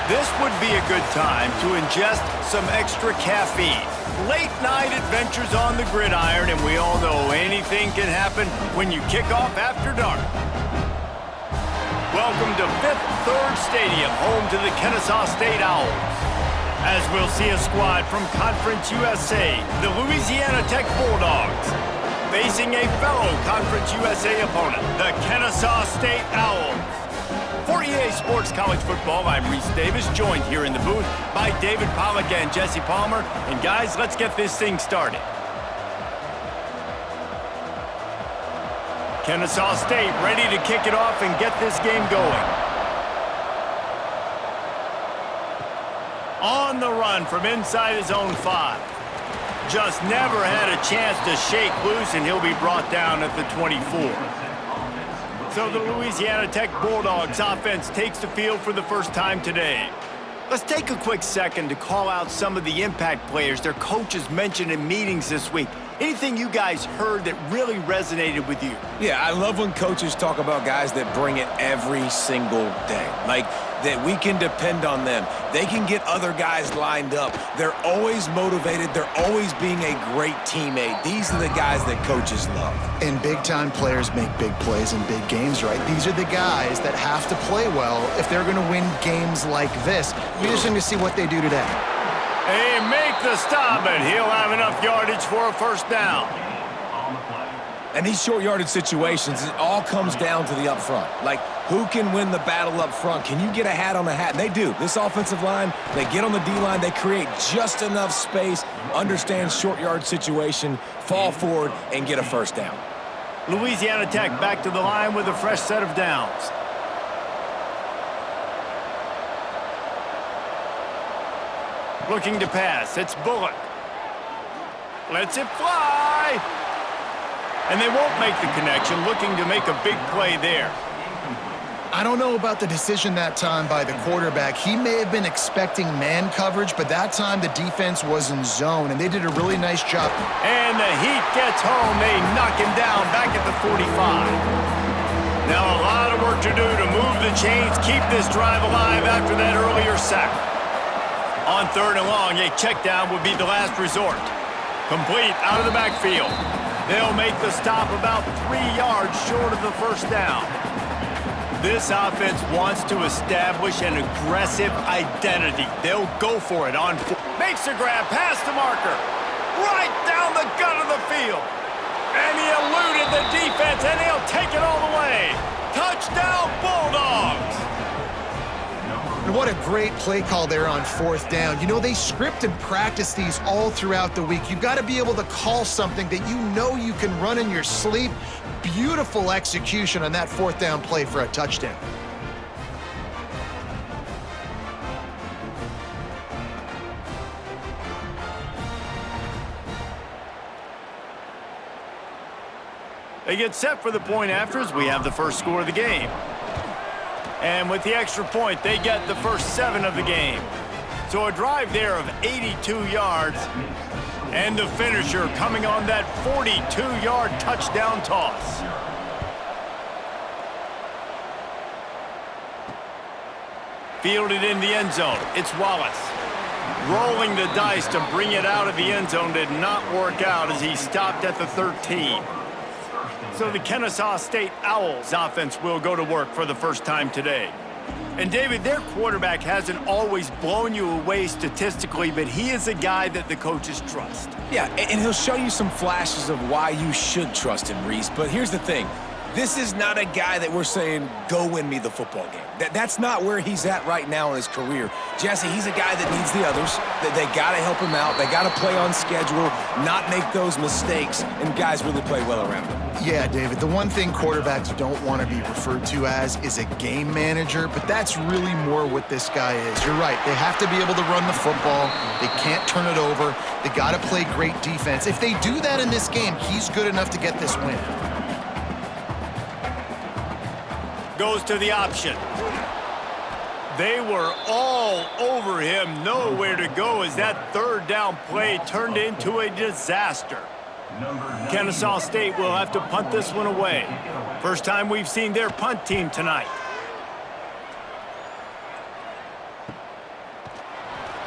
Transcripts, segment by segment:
This would be a good time to ingest some extra caffeine. Late night adventures on the gridiron, and we all know anything can happen when you kick off after dark. Welcome to Fifth Third Stadium, home to the Kennesaw State Owls. As we'll see a squad from Conference USA, the Louisiana Tech Bulldogs, facing a fellow Conference USA opponent, the Kennesaw State Owls. For EA Sports College Football, I'm Reese Davis, joined here in the booth by David Pollack and Jesse Palmer. And guys, let's get this thing started. Kennesaw State ready to kick it off and get this game going. On the run from inside his own 5. Just never had a chance to shake loose, and he'll be brought down at the 24. So the Louisiana Tech Bulldogs offense takes the field for the first time today. Let's take a quick second to call out some of the impact players their coaches mentioned in meetings this week. Anything you guys heard that really resonated with you? Yeah, I love when coaches talk about guys that bring it every single day. Like, that we can depend on them. They can get other guys lined up. They're always motivated. They're always being a great teammate. These are the guys that coaches love. And big-time players make big plays in big games, right? These are the guys that have to play well if they're going to win games like this. We're just going to see what they do today. They make the stop, and he'll have enough yardage for a first down. And these short yardage situations, it all comes down to the up front. Like, who can win the battle up front? Can you get a hat on the hat? And they do. This offensive line, they get on the D-line, they create just enough space, understand short yard situation, fall forward, and get a first down. Louisiana Tech back to the line with a fresh set of downs. Looking to pass, it's Bullock. Lets it fly. And they won't make the connection, looking to make a big play there. I don't know about the decision that time by the quarterback. He may have been expecting man coverage, but that time the defense was in zone, and they did a really nice job. And the heat gets home. They knock him down back at the 45. Now a lot of work to do to move the chains, keep this drive alive after that earlier sack. On 3rd and long, a check down would be the last resort. Complete out of the backfield. They'll make the stop about 3 yards short of the first down. This offense wants to establish an aggressive identity. They'll go for it on foot. Makes a grab past the marker. Right down the gut of the field. And he eluded the defense, and he'll take it all the way. Touchdown, Bulldogs! And what a great play call there on 4th down. You know, they script and practice these all throughout the week. You've got to be able to call something that you know you can run in your sleep. Beautiful execution on that 4th down play for a touchdown. They get set for the point after as we have the first score of the game. And with the extra point, they get the first 7 of the game. So a drive there of 82 yards. And the finisher coming on that 42-yard touchdown toss. Fielded in the end zone. It's Wallace. Rolling the dice to bring it out of the end zone did not work out as he stopped at the 13. So the Kennesaw State Owls offense will go to work for the first time today. And David, their quarterback hasn't always blown you away statistically, but he is a guy that the coaches trust. Yeah, and he'll show you some flashes of why you should trust him, Reese. But here's the thing. This is not a guy that we're saying, go win me the football game. That's not where he's at right now in his career. Jesse, he's a guy that needs the others. That they got to help him out. They got to play on schedule, not make those mistakes, and guys really play well around him. Yeah, David, the one thing quarterbacks don't want to be referred to as is a game manager, but that's really more what this guy is. You're right. They have to be able to run the football. They can't turn it over. They got to play great defense. If they do that in this game, he's good enough to get this win. Goes to the option. They were all over him, nowhere to go as that 3rd down play turned into a disaster. Kennesaw State will have to punt this one away. First time we've seen their punt team tonight.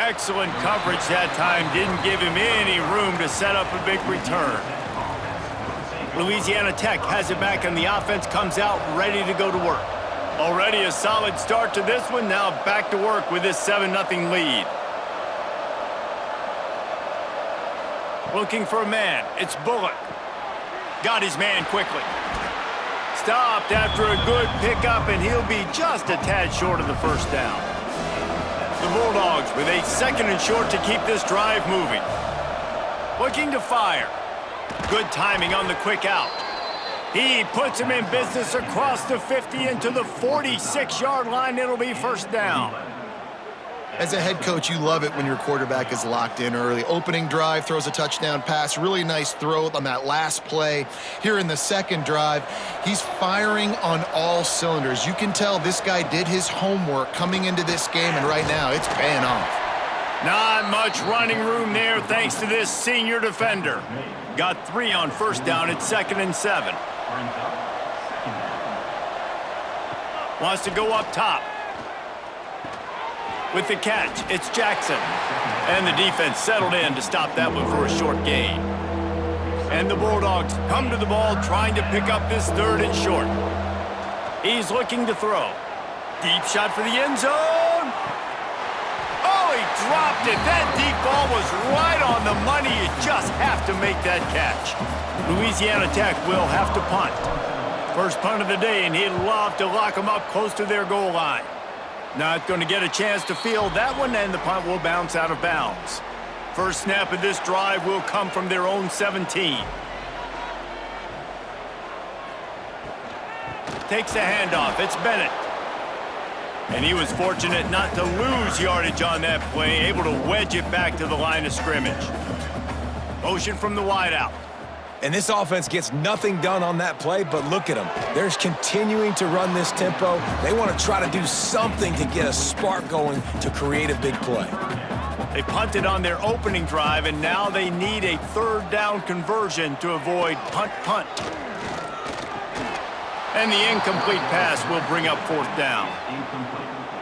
Excellent coverage that time. Didn't give him any room to set up a big return. Louisiana Tech has it back, and the offense comes out ready to go to work. Already a solid start to this one. Now back to work with this 7-0 lead. Looking for a man. It's Bullock. Got his man quickly. Stopped after a good pickup, and he'll be just a tad short of the first down. The Bulldogs with a 2nd and short to keep this drive moving. Looking to fire. Good timing on the quick out. He puts him in business across the 50 into the 46-yard line. It'll be first down. As a head coach, you love it when your quarterback is locked in early. Opening drive, throws a touchdown pass. Really nice throw on that last play. Here in the second drive, he's firing on all cylinders. You can tell this guy did his homework coming into this game, and right now it's paying off. Not much running room there thanks to this senior defender. Got 3 on first down at 2nd and 7. Wants to go up top. With the catch, it's Jackson. And the defense settled in to stop that one for a short gain. And the Bulldogs come to the ball trying to pick up this 3rd and short. He's looking to throw. Deep shot for the end zone. Oh, he dropped it. That deep ball was right on the money. You just have to make that catch. Louisiana Tech will have to punt. First punt of the day, and he'd love to lock them up close to their goal line. Not going to get a chance to field that one, and the punt will bounce out of bounds. First snap of this drive will come from their own 17. Takes the handoff. It's Bennett. And he was fortunate not to lose yardage on that play, able to wedge it back to the line of scrimmage. Motion from the wideout. And this offense gets nothing done on that play, but look at them. They're continuing to run this tempo. They want to try to do something to get a spark going to create a big play. They punted on their opening drive, and now they need a 3rd down conversion to avoid punt. And the incomplete pass will bring up 4th down.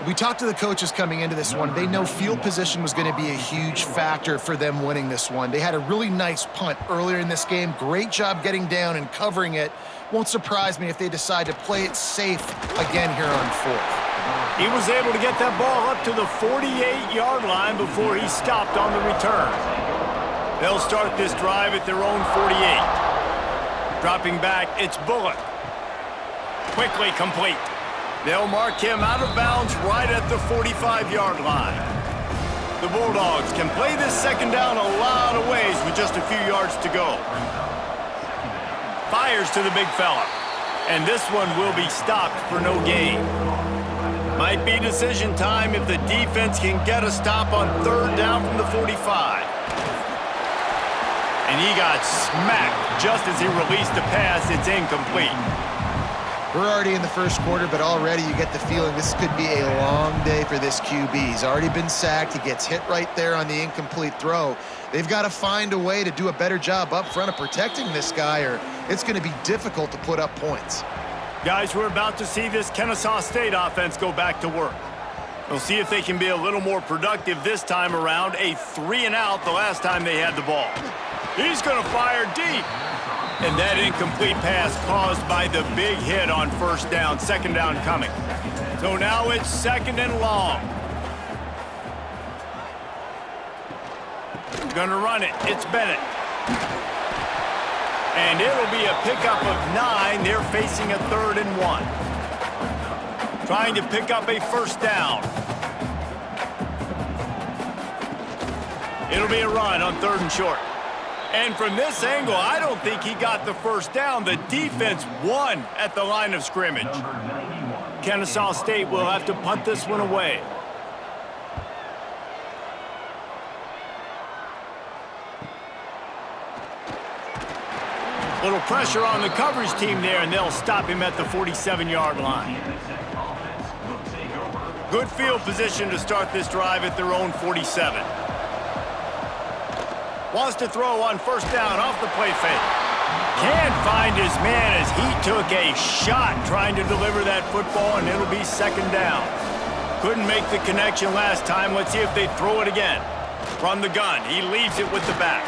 We talked to the coaches coming into this one. They know field position was going to be a huge factor for them winning this one. They had a really nice punt earlier in this game. Great job getting down and covering it. Won't surprise me if they decide to play it safe again here on 4th. He was able to get that ball up to the 48-yard line before he stopped on the return. They'll start this drive at their own 48. Dropping back, it's Bullock. Quickly complete. They'll mark him out of bounds right at the 45-yard line. The Bulldogs can play this 2nd down a lot of ways with just a few yards to go. Fires to the big fella. And this one will be stopped for no gain. Might be decision time if the defense can get a stop on 3rd down from the 45. And he got smacked just as he released the pass. It's incomplete. We're already in the first quarter, but already you get the feeling this could be a long day for this QB. He's already been sacked. He gets hit right there on the incomplete throw. They've got to find a way to do a better job up front of protecting this guy, or it's going to be difficult to put up points. Guys, we're about to see this Kennesaw State offense go back to work. We'll see if they can be a little more productive this time around. A 3-and-out the last time they had the ball. He's going to fire deep. And that incomplete pass caused by the big hit on 1st down, 2nd down coming. So now it's 2nd and long. Gonna run it. It's Bennett. And it'll be a pickup of 9. They're facing a 3rd and 1. Trying to pick up a 1st down. It'll be a run on 3rd and short. And from this angle, I don't think he got the 1st down. The defense won at the line of scrimmage. Kennesaw State will have to punt this one away. Little pressure on the coverage team there, and they'll stop him at the 47-yard line. Good field position to start this drive at their own 47. Wants to throw on 1st down off the play fake. Can't find his man as he took a shot trying to deliver that football, and it'll be 2nd down. Couldn't make the connection last time. Let's see if they throw it again. From the gun, he leaves it with the back.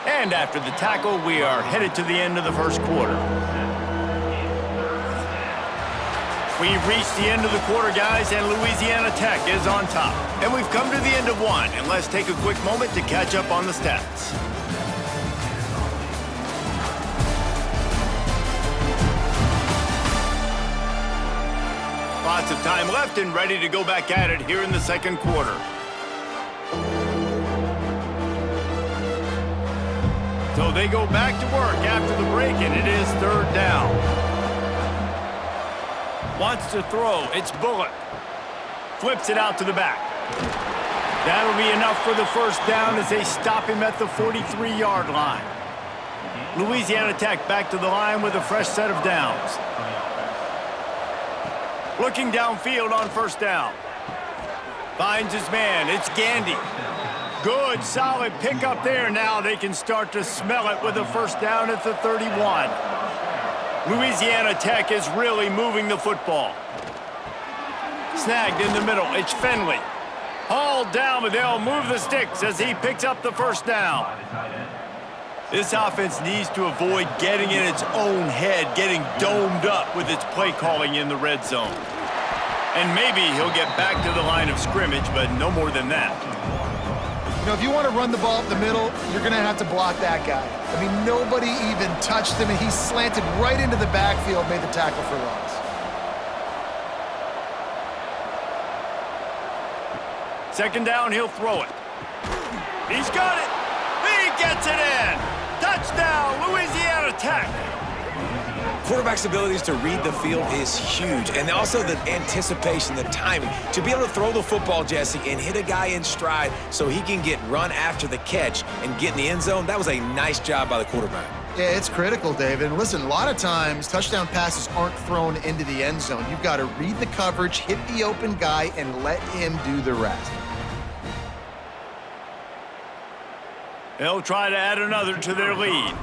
And after the tackle, we are headed to the end of the first quarter. We've reached the end of the quarter, guys, and Louisiana Tech is on top. And we've come to the end of one, and let's take a quick moment to catch up on the stats. Lots of time left and ready to go back at it here in the second quarter. So they go back to work after the break, and it is third down. Wants to throw. It's Bullock. Flips it out to the back. That'll be enough for the first down as they stop him at the 43-yard line. Louisiana Tech back to the line with a fresh set of downs. Looking downfield on first down. Finds his man. It's Gandy. Good, solid pickup there. Now they can start to smell it with a first down at the 31. Louisiana Tech is really moving the football. Snagged in the middle. It's Finley. Hauled down, but they'll move the sticks as he picks up the first down. This offense needs to avoid getting in its own head, getting domed up with its play calling in the red zone. And maybe he'll get back to the line of scrimmage, but no more than that. You know, if you want to run the ball up the middle, you're going to have to block that guy. I mean, nobody even touched him, and he slanted right into the backfield, made the tackle for loss. Second down, he'll throw it. He's got it. He gets it in. Touchdown, Louisiana Tech. Quarterback's abilities to read the field is huge, and also the anticipation, the timing. To be able to throw the football, Jesse, and hit a guy in stride so he can get run after the catch and get in the end zone, that was a nice job by the quarterback. Yeah, it's critical, David. And listen, a lot of times, touchdown passes aren't thrown into the end zone. You've got to read the coverage, hit the open guy, and let him do the rest. They'll try to add another to their lead.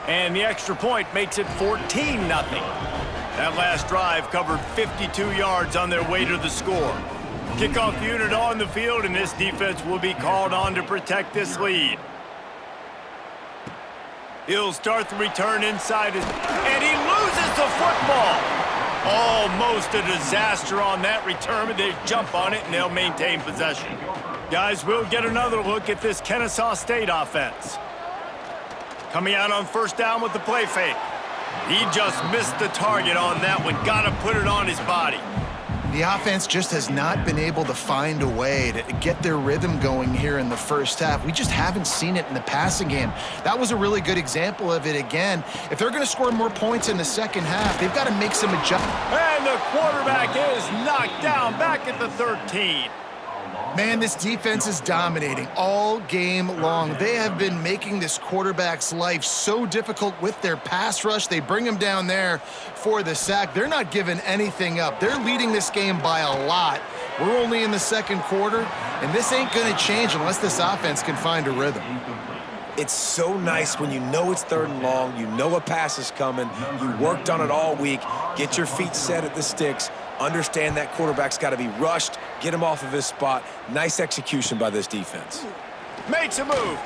And the extra point makes it 14-0. That last drive covered 52 yards on their way to the score. Kickoff unit on the field, and this defense will be called on to protect this lead. He'll start the return inside, and he loses the football. Almost a disaster on that return, but they jump on it, and they'll maintain possession. Guys, we'll get another look at this Kennesaw State offense. Coming out on first down with the play fake. He just missed the target on that one. Got to put it on his body. The offense just has not been able to find a way to get their rhythm going here in the first half. We just haven't seen it in the passing game. That was a really good example of it again. If they're going to score more points in the second half, they've got to make some adjustments. And the quarterback is knocked down back at the 13. Man, this defense is dominating all game long. They have been making this quarterback's life so difficult with their pass rush. They bring him down there for the sack. They're not giving anything up. They're leading this game by a lot. We're only in the second quarter, and this ain't going to change unless this offense can find a rhythm. It's so nice when you know it's third and long, you know a pass is coming, you worked on it all week, get your feet set at the sticks, understand that quarterback's got to be rushed, get him off of his spot. Nice execution by this defense. Makes a move.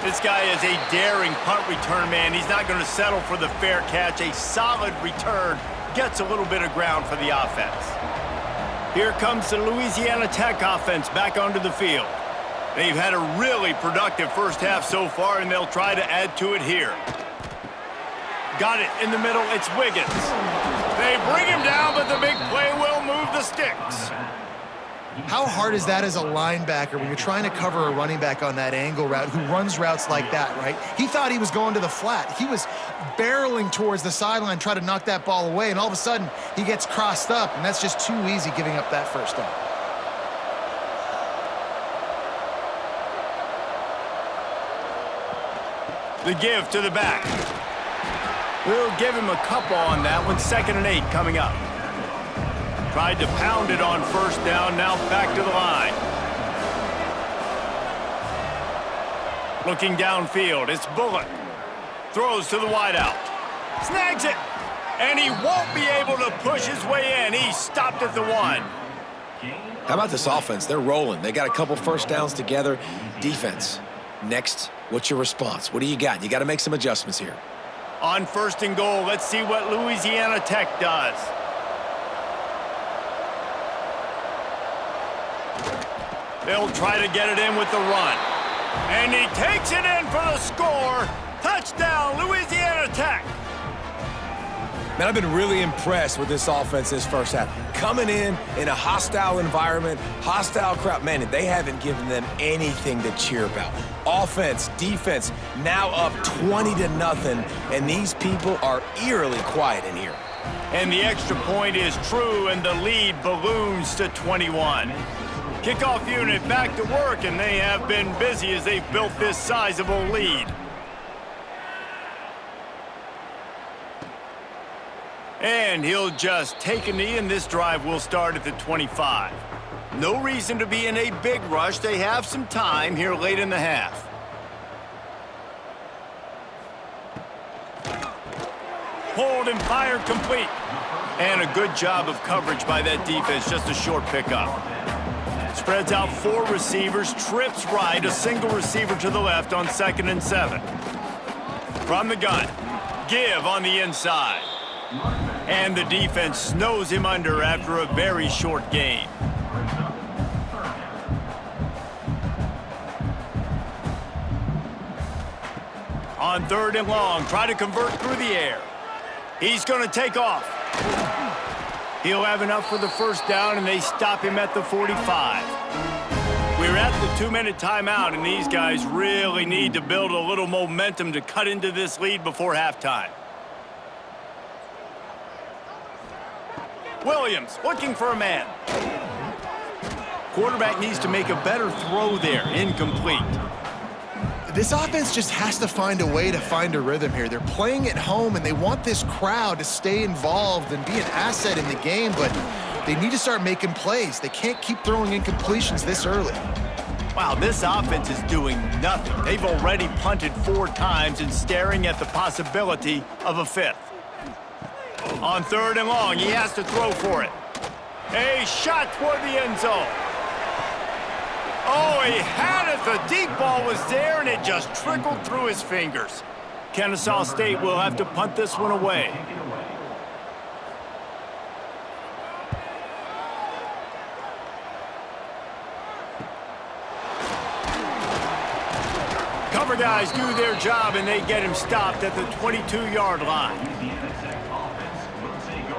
This guy is a daring punt return man. He's not going to settle for the fair catch. A solid return gets a little bit of ground for the offense. Here comes the Louisiana Tech offense back onto the field. They've had a really productive first half so far, and they'll try to add to it here. Got it in the middle. It's Wiggins. They bring him down, but the big play will move the sticks. How hard is that as a linebacker when you're trying to cover a running back on that angle route who runs routes like that, right? He thought he was going to the flat. He was barreling towards the sideline, trying to knock that ball away, and all of a sudden, he gets crossed up, and that's just too easy giving up that first down. The give to the back. We'll give him a couple on that one. 2nd and 8 coming up. Tried to pound it on first down, now back to the line. Looking downfield, it's Bullock. Throws to the wideout. Snags it. And he won't be able to push his way in. He's stopped at the 1. How about this offense? They're rolling. They got a couple first downs together. Defense, next, what's your response? What do you got? You got to make some adjustments here. On 1st and goal, let's see what Louisiana Tech does. They'll try to get it in with the run. And he takes it in for the score. Touchdown, Louisiana Tech. Man, I've been really impressed with this offense this first half. Coming in a hostile environment, hostile crowd, man, they haven't given them anything to cheer about. Offense, defense, now up 20-0, and these people are eerily quiet in here. And the extra point is true, and the lead balloons to 21. Kickoff unit back to work, and they have been busy as they've built this sizable lead. And he'll just take a knee, and this drive will start at the 25. No reason to be in a big rush. They have some time here late in the half. Hold and fire complete. And a good job of coverage by that defense, just a short pickup. Spreads out 4 receivers, trips right, a single receiver to the left on 2nd and 7. From the gun, give on the inside. And the defense snows him under after a very short gain. On 3rd and long, try to convert through the air. He's going to take off. He'll have enough for the first down, and they stop him at the 45. We're at the 2-minute timeout, and these guys really need to build a little momentum to cut into this lead before halftime. Williams looking for a man. Quarterback needs to make a better throw there. Incomplete. This offense just has to find a way to find a rhythm here. They're playing at home, and they want this crowd to stay involved and be an asset in the game, but they need to start making plays. They can't keep throwing incompletions this early. Wow, this offense is doing nothing. They've already punted 4 times and staring at the possibility of a 5th. On 3rd and long, he has to throw for it. A shot toward the end zone. Oh, he had it. The deep ball was there, and it just trickled through his fingers. Kennesaw State will have to punt this one away. Cover guys do their job, and they get him stopped at the 22-yard line.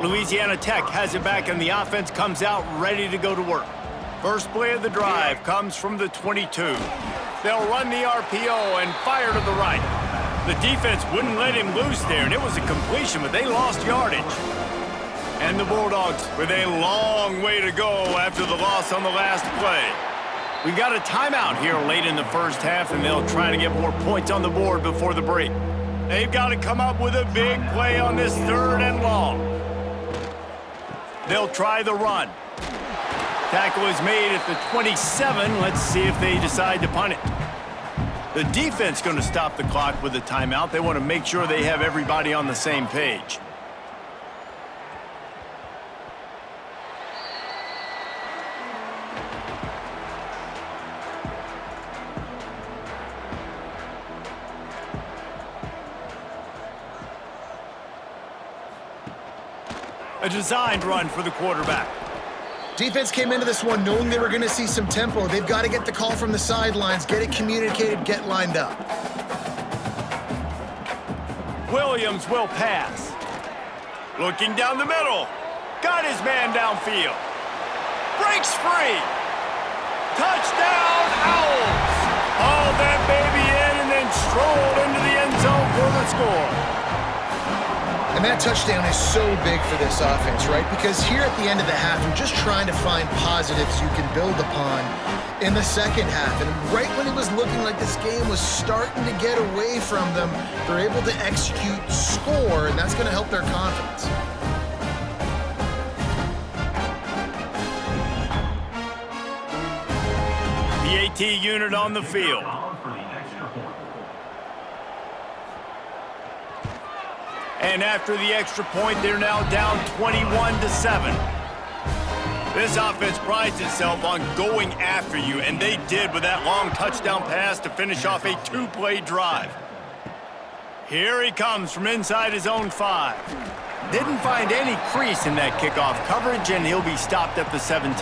Louisiana Tech has it back, and the offense comes out ready to go to work. First play of the drive comes from the 22. They'll run the RPO and fire to the right. The defense wouldn't let him loose there, and it was a completion, but they lost yardage. And the Bulldogs with a long way to go after the loss on the last play. We got a timeout here late in the first half, and they'll try to get more points on the board before the break. They've got to come up with a big play on this 3rd and long. They'll try the run. Tackle is made at the 27. Let's see if they decide to punt it. The defense going to stop the clock with a timeout. They want to make sure they have everybody on the same page. A designed run for the quarterback. Defense came into this one knowing they were going to see some tempo. They've got to get the call from the sidelines, get it communicated, get lined up. Williams will pass. Looking down the middle. Got his man downfield. Breaks free. Touchdown, Owls. Hauled that baby in and then strolled into the end zone for the score. And that touchdown is so big for this offense, right? Because here at the end of the half, you're just trying to find positives you can build upon in the second half. And right when it was looking like this game was starting to get away from them, they're able to execute, score, and that's going to help their confidence. The AT unit on the field. And after the extra point, they're now down 21-7. This offense prides itself on going after you, and they did with that long touchdown pass to finish off a two-play drive. Here he comes from inside his own 5. Didn't find any crease in that kickoff coverage, and he'll be stopped at the 17.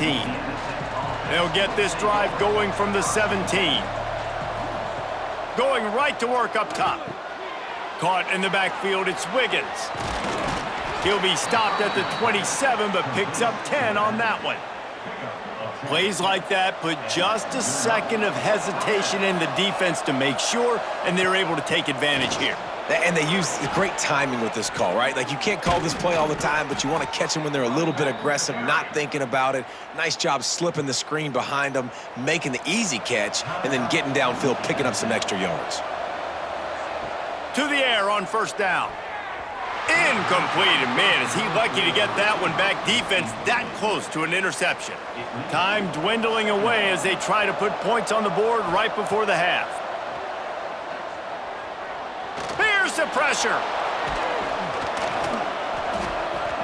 They'll get this drive going from the 17. Going right to work up top. Caught in the backfield, it's Wiggins. He'll be stopped at the 27, but picks up 10 on that one. Plays like that put just a second of hesitation in the defense to make sure, and they're able to take advantage here. And they use the great timing with this call, right? Like, you can't call this play all the time, but you want to catch them when they're a little bit aggressive, not thinking about it. Nice job slipping the screen behind them, making the easy catch, and then getting downfield, picking up some extra yards. To the air on first down. Incomplete, and man, is he lucky to get that one back. Defense that close to an interception. Time dwindling away as they try to put points on the board right before the half. Here's the pressure.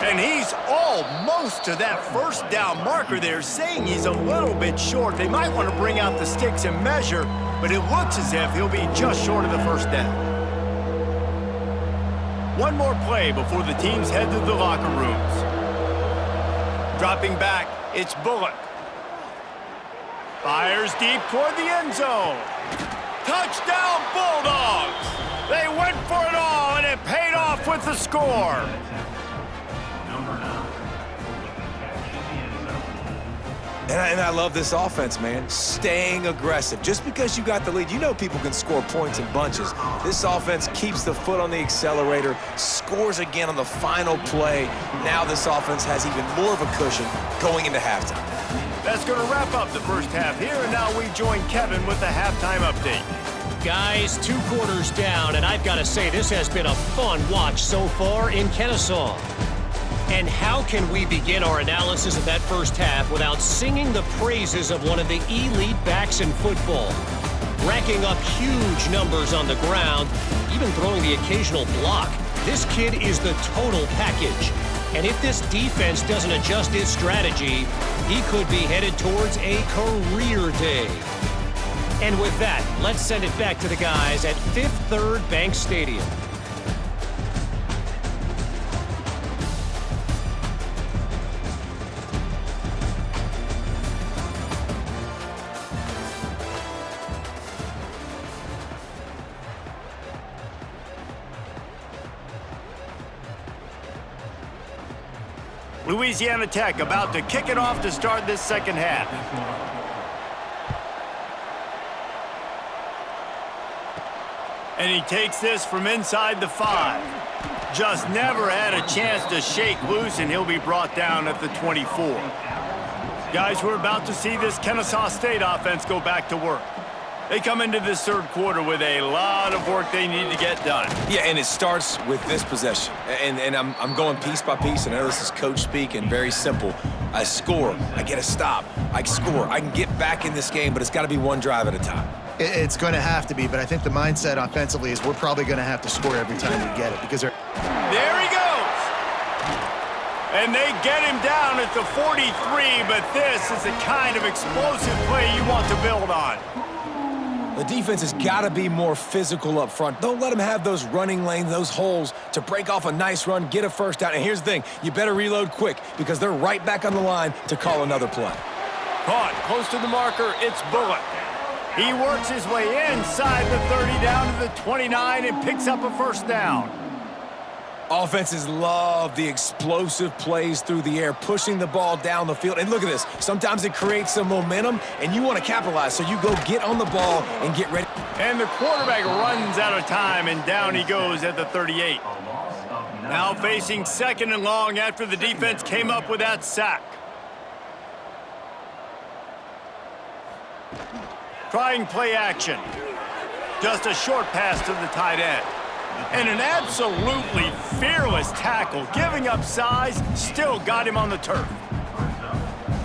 And he's almost to that first down marker there, saying he's a little bit short. They might want to bring out the sticks and measure, but it looks as if he'll be just short of the first down. One more play before the teams head to the locker rooms. Dropping back, it's Bullock. Fires deep toward the end zone. Touchdown, Bulldogs! They went for it all, and it paid off with the score. And I love this offense, man. Staying aggressive. Just because you got the lead, you know people can score points in bunches. This offense keeps the foot on the accelerator, scores again on the final play. Now this offense has even more of a cushion going into halftime. That's going to wrap up the first half here, and now we join Kevin with the halftime update. Guys, 2 quarters down, and I've got to say this has been a fun watch so far in Kennesaw. And how can we begin our analysis of that first half without singing the praises of one of the elite backs in football? Racking up huge numbers on the ground, even throwing the occasional block. This kid is the total package. And if this defense doesn't adjust its strategy, he could be headed towards a career day. And with that, let's send it back to the guys at Fifth Third Bank Stadium. Louisiana Tech about to kick it off to start this second half. And he takes this from inside the 5. Just never had a chance to shake loose, and he'll be brought down at the 24. Guys, we're about to see this Kennesaw State offense go back to work. They come into this third quarter with a lot of work they need to get done. Yeah, and it starts with this possession. And I'm going piece by piece, and I know this is coach speak and very simple. I score, I get a stop, I score. I can get back in this game, but it's got to be one drive at a time. It's going to have to be, but I think the mindset offensively is we're probably going to have to score every time we get it because they're... There he goes! And they get him down at the 43, but this is the kind of explosive play you want to build on. The defense has got to be more physical up front. Don't let them have those running lanes, those holes to break off a nice run, get a first down. And here's the thing, you better reload quick because they're right back on the line to call another play. Caught close to the marker, it's Bullock. He works his way inside the 30 down to the 29 and picks up a first down. Offenses love the explosive plays through the air, pushing the ball down the field. And look at this. Sometimes it creates some momentum, and you want to capitalize, so you go get on the ball and get ready. And the quarterback runs out of time, and down he goes at the 38. Now facing second and long after the defense came up with that sack. Trying play action. Just a short pass to the tight end. And an absolutely fearless tackle, giving up size, still got him on the turf.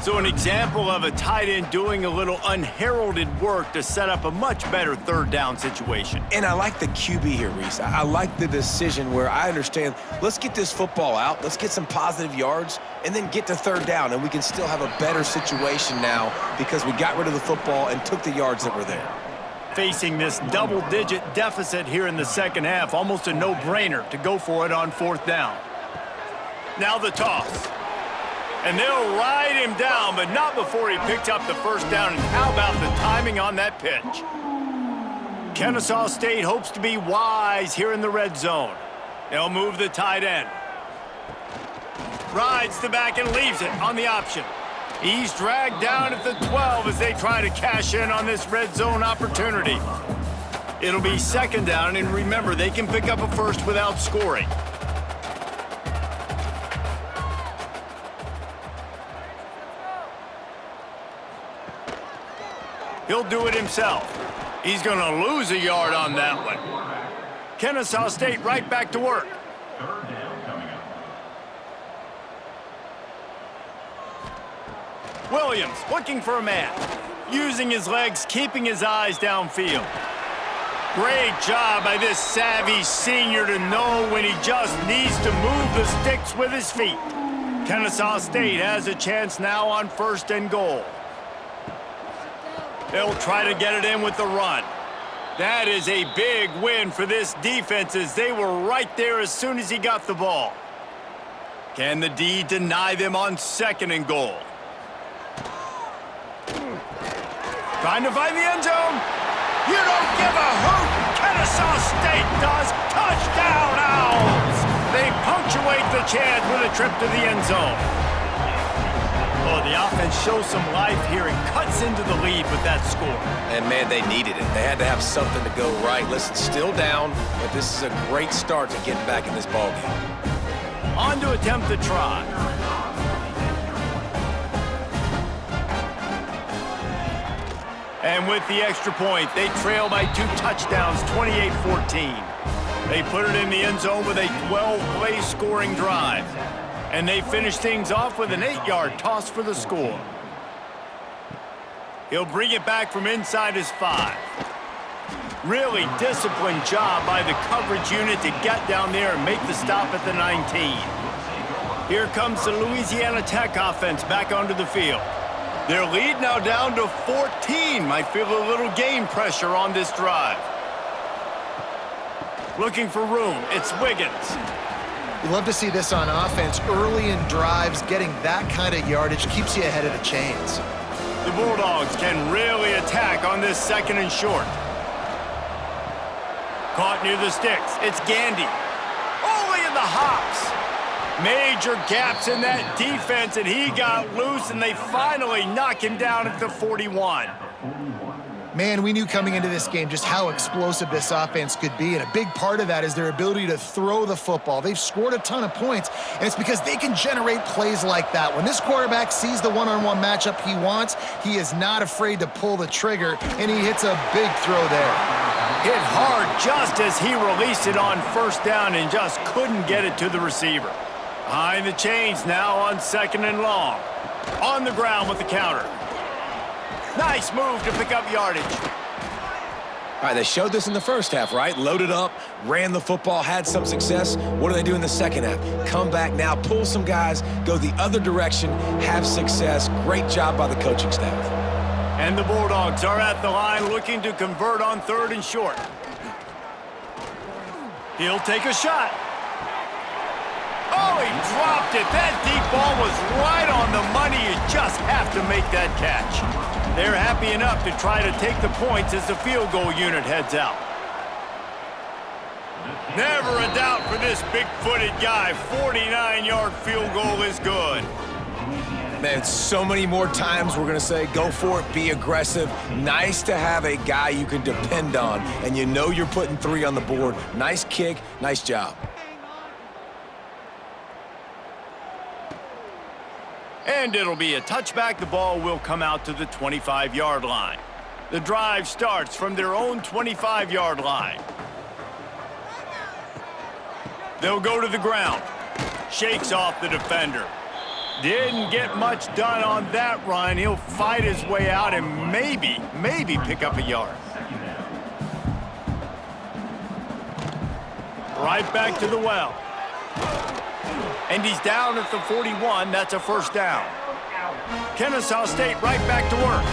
So an example of a tight end doing a little unheralded work to set up a much better third down situation. And I like the QB here, Reese. I like the decision where I understand, let's get this football out, let's get some positive yards, and then get to third down, and we can still have a better situation now because we got rid of the football and took the yards that were there. Facing this double-digit deficit here in the second half, almost a no-brainer to go for it on fourth down. Now the toss. And they'll ride him down, but not before he picks up the first down. And how about the timing on that pitch? Kennesaw State hopes to be wise here in the red zone. They'll move the tight end. Rides the back and leaves it on the option. He's dragged down at the 12 as they try to cash in on this red zone opportunity. It'll be second down, and remember, they can pick up a first without scoring. He'll do it himself. He's going to lose a yard on that one. Kennesaw State right back to work. Williams looking for a man. Using his legs, keeping his eyes downfield. Great job by this savvy senior to know when he just needs to move the sticks with his feet. Kennesaw State has a chance now on first and goal. They'll try to get it in with the run. That is a big win for this defense as they were right there as soon as he got the ball. Can the D deny them on second and goal? Trying to find the end zone. You don't give a hoot. Kennesaw State does. Touchdown, Owls. They punctuate the chance with a trip to the end zone. Oh, the offense shows some life here and cuts into the lead with that score. And, man, they needed it. They had to have something to go right. Listen, still down, but this is a great start to getting back in this ballgame. On to attempt the try. And with the extra point, they trail by 2 touchdowns, 28-14. They put it in the end zone with a 12-play scoring drive. And they finish things off with an 8-yard toss for the score. He'll bring it back from inside his 5. Really disciplined job by the coverage unit to get down there and make the stop at the 19. Here comes the Louisiana Tech offense back onto the field. Their lead now down to 14. Might feel a little game pressure on this drive. Looking for room. It's Wiggins. You love to see this on offense. Early in drives, getting that kind of yardage keeps you ahead of the chains. The Bulldogs can really attack on this second and short. Caught near the sticks. It's Gandy. Only in the hops. Major gaps in that defense, and he got loose, and they finally knock him down at the 41. Man, we knew coming into this game just how explosive this offense could be, and a big part of that is their ability to throw the football. They've scored a ton of points, and it's because they can generate plays like that. When this quarterback sees the one-on-one matchup he wants, he is not afraid to pull the trigger, and he hits a big throw there. Hit hard just as he released it on first down and just couldn't get it to the receiver. Behind the chains now on second and long. On the ground with the counter. Nice move to pick up yardage. All right, they showed this in the first half, right? Loaded up, ran the football, had some success. What do they do in the second half? Come back now, pull some guys, go the other direction, have success. Great job by the coaching staff. And the Bulldogs are at the line looking to convert on third and short. He'll take a shot. Oh, he dropped it. That deep ball was right on the money. You just have to make that catch. They're happy enough to try to take the points as the field goal unit heads out. Never a doubt for this big-footed guy. 49-yard field goal is good. Man, so many more times we're going to say, go for it, be aggressive. Nice to have a guy you can depend on, and you know you're putting 3 on the board. Nice kick, nice job. And it'll be a touchback. The ball will come out to the 25-yard line. The drive starts from their own 25-yard line. They'll go to the ground. Shakes off the defender. Didn't get much done on that run. He'll fight his way out and maybe pick up a yard. Right back to the well. And he's down at the 41. That's a first down. Kennesaw State right back to work.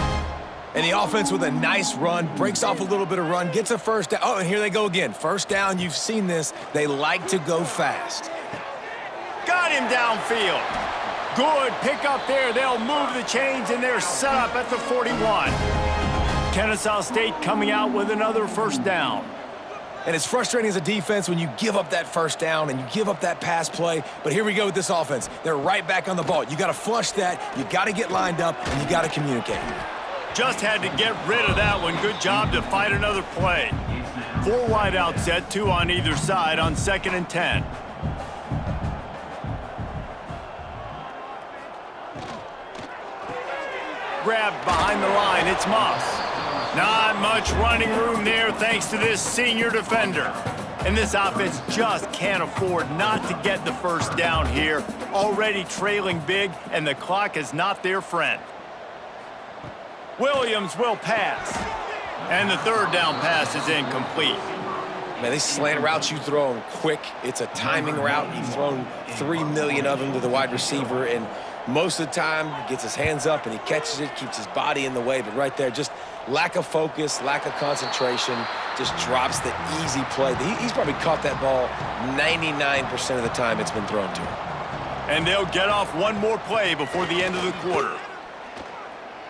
And the offense with a nice run, breaks off a little bit of run, gets a first down. Oh, and here they go again. First down, you've seen this. They like to go fast. Got him downfield. Good pick up there. They'll move the chains, and they're set up at the 41. Kennesaw State coming out with another first down. And it's frustrating as a defense when you give up that first down and you give up that pass play. But here we go with this offense. They're right back on the ball. You got to flush that. You got to get lined up, and you got to communicate. Just had to get rid of that one. Good job to fight another play. 4 wide out set, 2 on either side on 2nd and 10. Grabbed behind the line. It's Moss. Not much running room there thanks to this senior defender. And this offense just can't afford not to get the first down here. Already trailing big, and the clock is not their friend. Williams will pass. And the 3rd down pass is incomplete. Man, these slant routes you throw them quick. It's a timing route. You've thrown 3 million of them to the wide receiver, and most of the time he gets his hands up and he catches it, keeps his body in the way. But right there, just lack of focus, lack of concentration, just drops the easy play. He's probably caught that ball 99% of the time it's been thrown to him. And they'll get off one more play before the end of the quarter.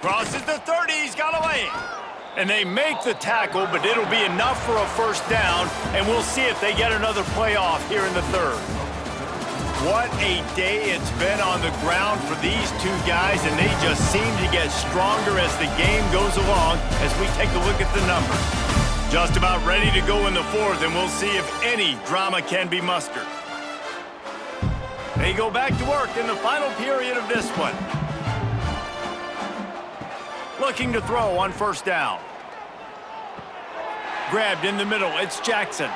Crosses the 30, he's got a lane. And they make the tackle, but it'll be enough for a first down, and we'll see if they get another play off here in the 3rd. What a day it's been on the ground for these 2 guys, and they just seem to get stronger as the game goes along as we take a look at the numbers. Just about ready to go in the 4th, and we'll see if any drama can be mustered. They go back to work in the final period of this one. Looking to throw on first down. Grabbed in the middle, it's Jackson.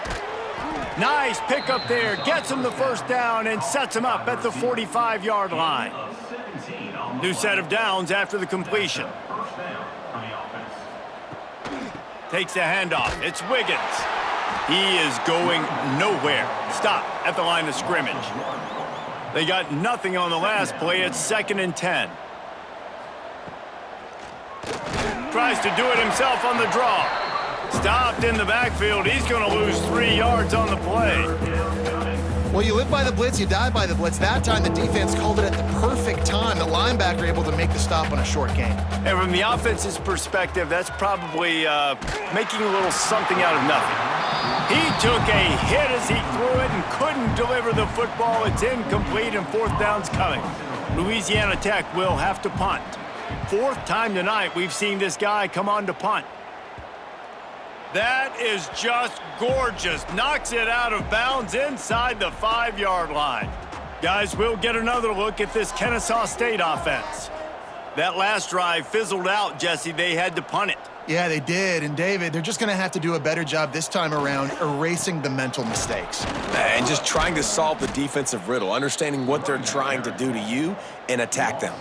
Nice pick up there, gets him the first down and sets him up at the 45-yard line. New set of downs after the completion. Takes the handoff, it's Wiggins. He is going nowhere. Stop at the line of scrimmage. They got nothing on the last play, it's 2nd and 10. Tries to do it himself on the draw. Stopped in the backfield. He's going to lose 3 yards on the play. Well, you live by the blitz, you die by the blitz. That time the defense called it at the perfect time. The linebacker able to make the stop on a short gain. And from the offense's perspective, that's probably making a little something out of nothing. He took a hit as he threw it and couldn't deliver the football. It's incomplete and 4th down's coming. Louisiana Tech will have to punt. 4th time tonight we've seen this guy come on to punt. That is just gorgeous. Knocks it out of bounds inside the 5-yard line. Guys, we'll get another look at this Kennesaw State offense. That last drive fizzled out, Jesse. They had to punt it. Yeah, they did. And, David, they're just going to have to do a better job this time around erasing the mental mistakes. And just trying to solve the defensive riddle, understanding what they're trying to do to you and attack them.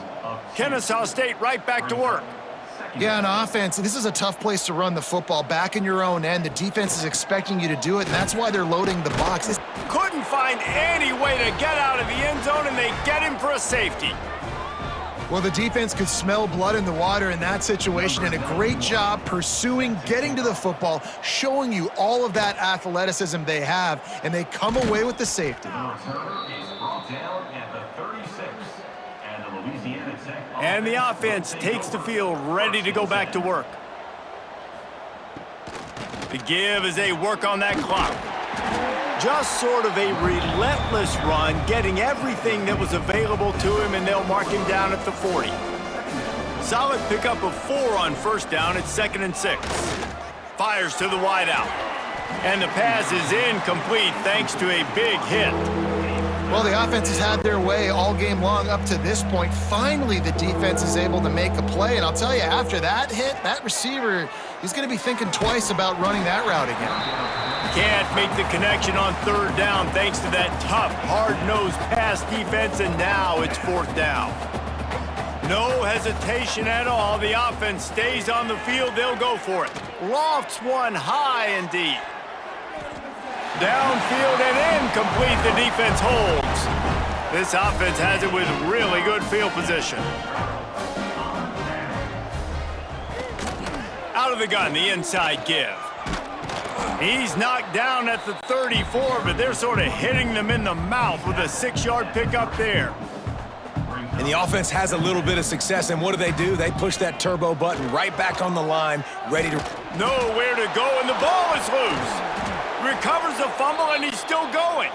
Kennesaw State right back to work. Yeah, on offense, this is a tough place to run the football. Back in your own end, the defense is expecting you to do it, and that's why they're loading the box. Couldn't find any way to get out of the end zone, and they get him for a safety. Well, the defense could smell blood in the water in that situation, and a great job pursuing, getting to the football, showing you all of that athleticism they have, and they come away with the safety. And the offense takes the field, ready to go back to work. The give as they work on that clock. Just sort of a relentless run, getting everything that was available to him, and they'll mark him down at the 40. Solid pickup of 4 on first down at 2nd and 6. Fires to the wideout. And the pass is incomplete thanks to a big hit. Well, the offense has had their way all game long up to this point. Finally, the defense is able to make a play. And I'll tell you, after that hit, that receiver is going to be thinking twice about running that route again. can't make the connection on third down thanks to that tough, hard-nosed pass defense, and now it's fourth down. No hesitation at all. The offense stays on the field. They'll go for it. Lofts one high and deep. Downfield and incomplete. The defense holds. This offense has it with really good field position. Out of the gun, the inside give. He's knocked down at the 34, but they're sort of hitting them in the mouth with a 6-yard pickup there. And the offense has a little bit of success, and what do? They push that turbo button right back on the line, ready to... Nowhere to go, and the ball is loose. Recovers the fumble, and he's still going.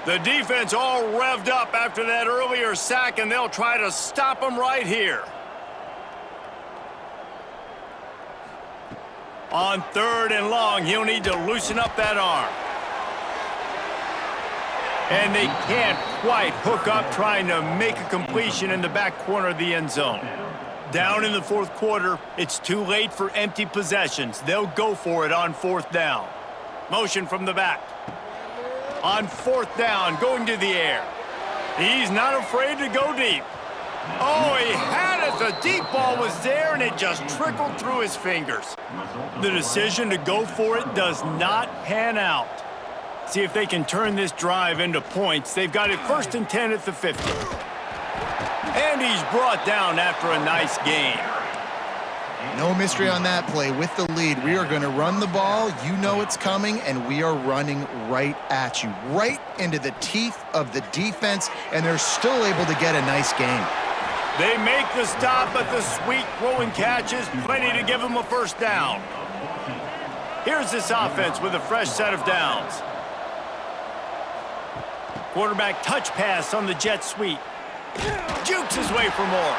The defense all revved up after that earlier sack, and they'll try to stop him right here. On third and long, he'll need to loosen up that arm. And they can't quite hook up trying to make a completion in the back corner of the end zone. Down in the fourth quarter, it's too late for empty possessions. They'll go for it on fourth down. Motion from the back. On fourth down, going to the air. He's not afraid to go deep. Oh, he had it. The deep ball was there, and it just trickled through his fingers. The decision to go for it does not pan out. See if they can turn this drive into points. They've got it 1st and 10 at the 50. And he's brought down after a nice gain. No mystery on that play. With the lead, we are going to run the ball. You know it's coming, and we are running right at you, right into the teeth of the defense, and they're still able to get a nice gain. They make the stop, but the sweet throwing catch is plenty to give them a first down. Here's this offense with a fresh set of downs. Quarterback touch pass on the jet sweep. Jukes his way for more.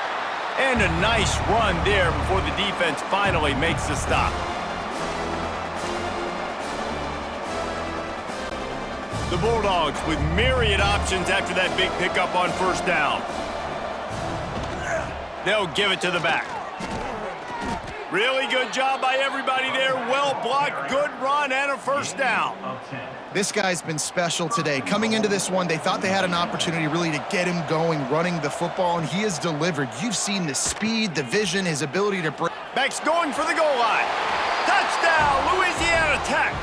And a nice run there before the defense finally makes the stop. The Bulldogs with myriad options after that big pickup on first down. They'll give it to the back. Really good job by everybody there. Well blocked, good run, and a first down. This guy's been special today. Coming into this one, they thought they had an opportunity really to get him going, running the football, and he has delivered. You've seen the speed, the vision, his ability to break. Back's going for the goal line. Touchdown, Louisiana Tech.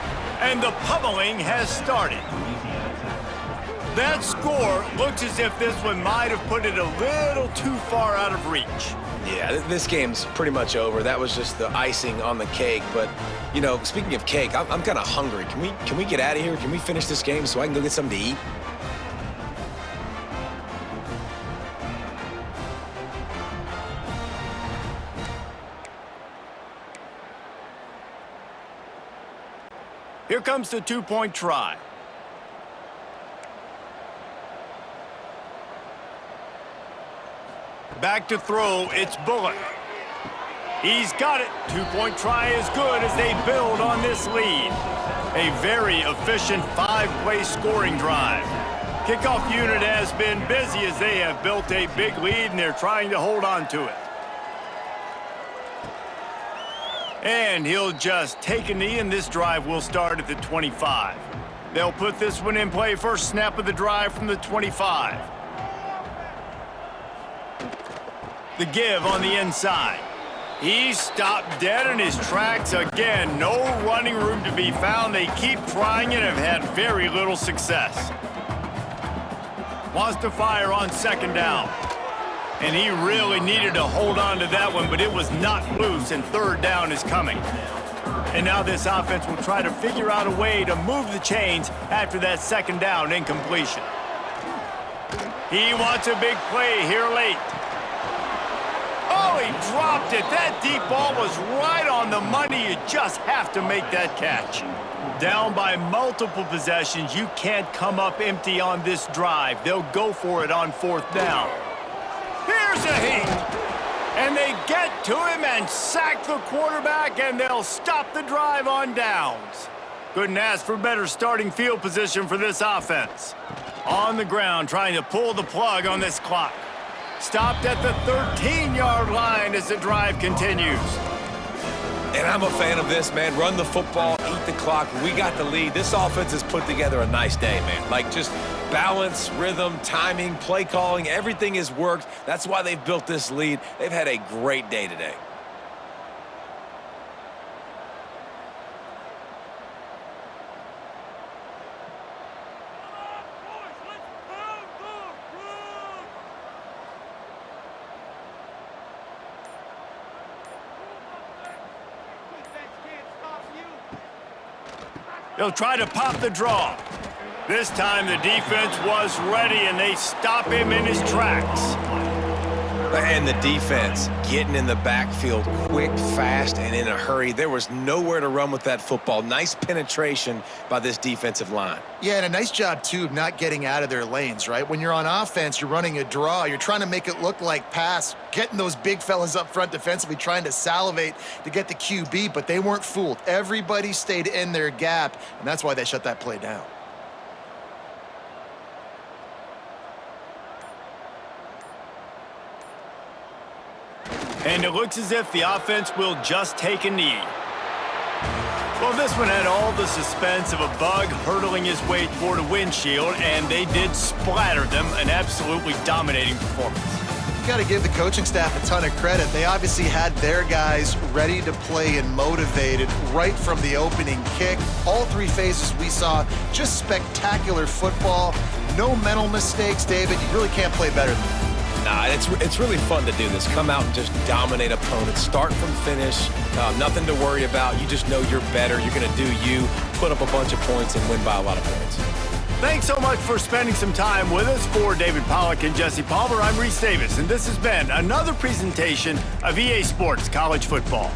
And the pummeling has started. That score looks as if this one might have put it a little too far out of reach. Yeah, this game's pretty much over. That was just the icing on the cake. But, you know, speaking of cake, I'm kind of hungry. Can we get out of here? Can we finish this game so I can go get something to eat? Here comes the two-point try. Back to throw, it's Bullock. He's got it. Two-point try is good as they build on this lead. A very efficient 5-play scoring drive. Kickoff unit has been busy as they have built a big lead and they're trying to hold on to it. And he'll just take a knee, and this drive will start at the 25. They'll put this one in play first snap of the drive from the 25. The give on the inside. He's stopped dead in his tracks again. No running room to be found. They keep trying and have had very little success. Wants to fire on second down. And he really needed to hold on to that one, but it was not loose, and third down is coming. And now this offense will try to figure out a way to move the chains after that second down incompletion. He wants a big play here late. Oh, he dropped it. That deep ball was right on the money. You just have to make that catch. Down by multiple possessions, you can't come up empty on this drive. They'll go for it on fourth down. Here's a heat. And they get to him and sack the quarterback, and they'll stop the drive on downs. Couldn't ask for better starting field position for this offense. On the ground, trying to pull the plug on this clock. Stopped at the 13-yard line as the drive continues. And I'm a fan of this, man. Run the football, eat the clock. We got the lead. This offense has put together a nice day, man. Like, just balance, rhythm, timing, play calling, everything has worked. That's why they've built this lead. They've had a great day today. They'll try to pop the draw. This time the defense was ready, and they stop him in his tracks. And the defense getting in the backfield quick, fast, and in a hurry. There was nowhere to run with that football. Nice penetration by this defensive line. Yeah, and a nice job, too, of not getting out of their lanes, right? When you're on offense, you're running a draw. You're trying to make it look like pass, getting those big fellas up front defensively, trying to salivate to get the QB, but they weren't fooled. Everybody stayed in their gap, and that's why they shut that play down. And it looks as if the offense will just take a knee. Well, this one had all the suspense of a bug hurtling his way toward a windshield, and they did splatter them, an absolutely dominating performance. You got to give the coaching staff a ton of credit. They obviously had their guys ready to play and motivated right from the opening kick. All three phases we saw, just spectacular football. No mental mistakes, David. You really can't play better than that. Nah, it's really fun to do this. Come out and just dominate opponents. Start from finish. Nothing to worry about. You just know you're better. You're going to do you, put up a bunch of points, and win by a lot of points. Thanks so much for spending some time with us. For David Pollack and Jesse Palmer, I'm Reese Davis, and this has been another presentation of EA Sports College Football.